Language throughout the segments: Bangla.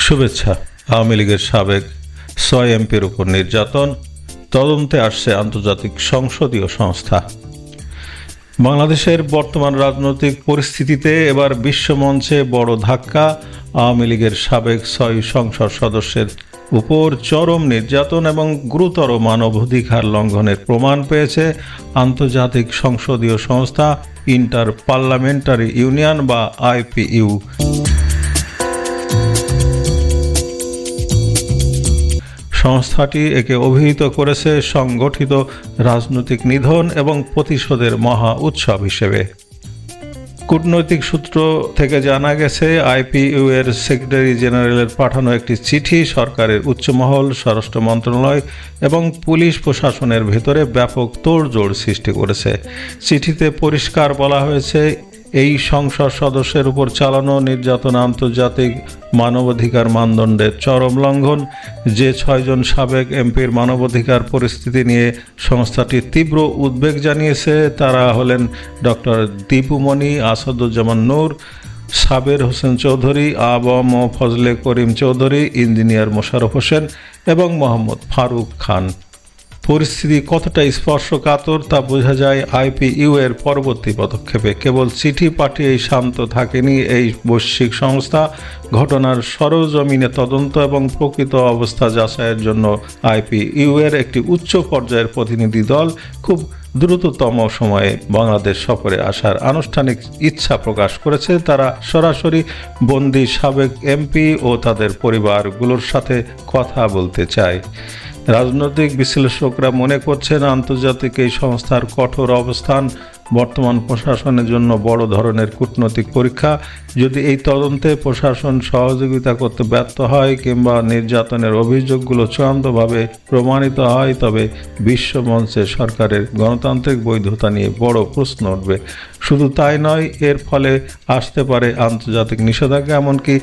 শুভেচ্ছা। আওয়ামী লীগের সাবেক ৬ এমপির উপর নির্যাতন তদন্তে আসছে আন্তর্জাতিক সংসদীয় সংস্থা। বাংলাদেশের বর্তমান রাজনৈতিক পরিস্থিতিতে এবার বিশ্বমঞ্চে বড় ধাক্কা। আওয়ামী লীগের সাবেক ৬ সংসদ সদস্যের উপর চরম নির্যাতন এবং গুরুতর মানবাধিকার লঙ্ঘনের প্রমাণ পেয়েছে আন্তর্জাতিক সংসদীয় সংস্থা ইন্টার পার্লামেন্টারি ইউনিয়ন বা IPU। সংস্থাটি একে অভিহিত করেছে সংগঠিত রাজনৈতিক নিধন এবং প্রতিশোধের মহা উৎসব হিসেবে। কূটনৈতিক সূত্র থেকে জানা গেছে, IPU এর সেক্রেটারি জেনারেলের পাঠানো একটি চিঠি সরকারের উচ্চমহল, স্বরাষ্ট্র মন্ত্রণালয় এবং পুলিশ প্রশাসনের ভেতরে ব্যাপক তোড়জোড় সৃষ্টি করেছে। চিঠিতে পরিষ্কার বলা হয়েছে, এই সংসদ সদস্যের উপর চালানো নির্যাতন আন্তর্জাতিক মানবাধিকার মানদণ্ডের চরম লঙ্ঘন। যে ৬ জন সাবেক এমপির মানবাধিকার পরিস্থিতি নিয়ে সংস্থাটি তীব্র উদ্বেগ জানিয়েছে তারা হলেন ডক্টর দীপুমণি, আসাদুজ্জামান নূর, সাবের হোসেন চৌধুরী, আবম ফজলে করিম চৌধুরী, ইঞ্জিনিয়ার মোশাররফ হোসেন এবং মোহাম্মদ ফারুক খান। পরিস্থিতি কতটা স্পর্শকাতর তা বোঝা যায় IPU এর পরবর্তী পদক্ষেপে। কেবল চিঠি পাঠিয়েই শান্ত থাকেনি এই বৈশ্বিক সংস্থা। ঘটনার সরজমিনে তদন্ত এবং প্রকৃত অবস্থা যাচাইয়ের জন্য IPU এর একটি উচ্চ পর্যায়ের প্রতিনিধি দল খুব দ্রুততম সময়ে বাংলাদেশ সফরে আসার আনুষ্ঠানিক ইচ্ছা প্রকাশ করেছে। তারা সরাসরি বন্দী সাবেক এমপি ও তাদের পরিবারগুলোর সাথে কথা বলতে চায়। রাজনৈতিক বিশ্লেষকরা মনে করছেন, আন্তর্জাতিক এই সংস্থার কঠোর অবস্থান বর্তমান প্রশাসনের জন্য বড় ধরনের কূটনৈতিক পরীক্ষা। যদি এই তদন্তে প্রশাসন সহযোগিতা করতে ব্যর্থ হয় কিংবা নির্যাতনের অভিযোগগুলো চূড়ান্তভাবে প্রমাণিত হয়, তবে বিশ্বমঞ্চে সরকারের গণতান্ত্রিক বৈধতা নিয়ে বড় প্রশ্ন উঠবে। শুধু তাই নয়, এর ফলে আসতে পারে আন্তর্জাতিক নিষেধাজ্ঞা, এমনকি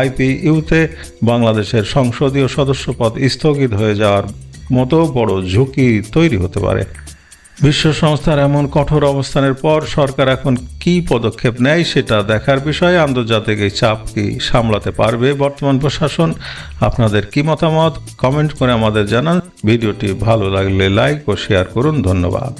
IPU-তে বাংলাদেশের সংসদীয় সদস্যপদ স্থগিত হয়ে যাওয়ার মতো বড় ঝুঁকি তৈরি হতে পারে। বিশ্ব সংস্থার এমন কঠোর অবস্থানের পর সরকার এখন কী পদক্ষেপ নেয় সেটা দেখার বিষয়। আন্তর্জাতিক এই চাপ কি সামলাতে পারবে বর্তমান প্রশাসন? আপনাদের কি মতামত কমেন্ট করে আমাদের জানান। ভিডিওটি ভালো লাগলে লাইক ও শেয়ার করুন। ধন্যবাদ।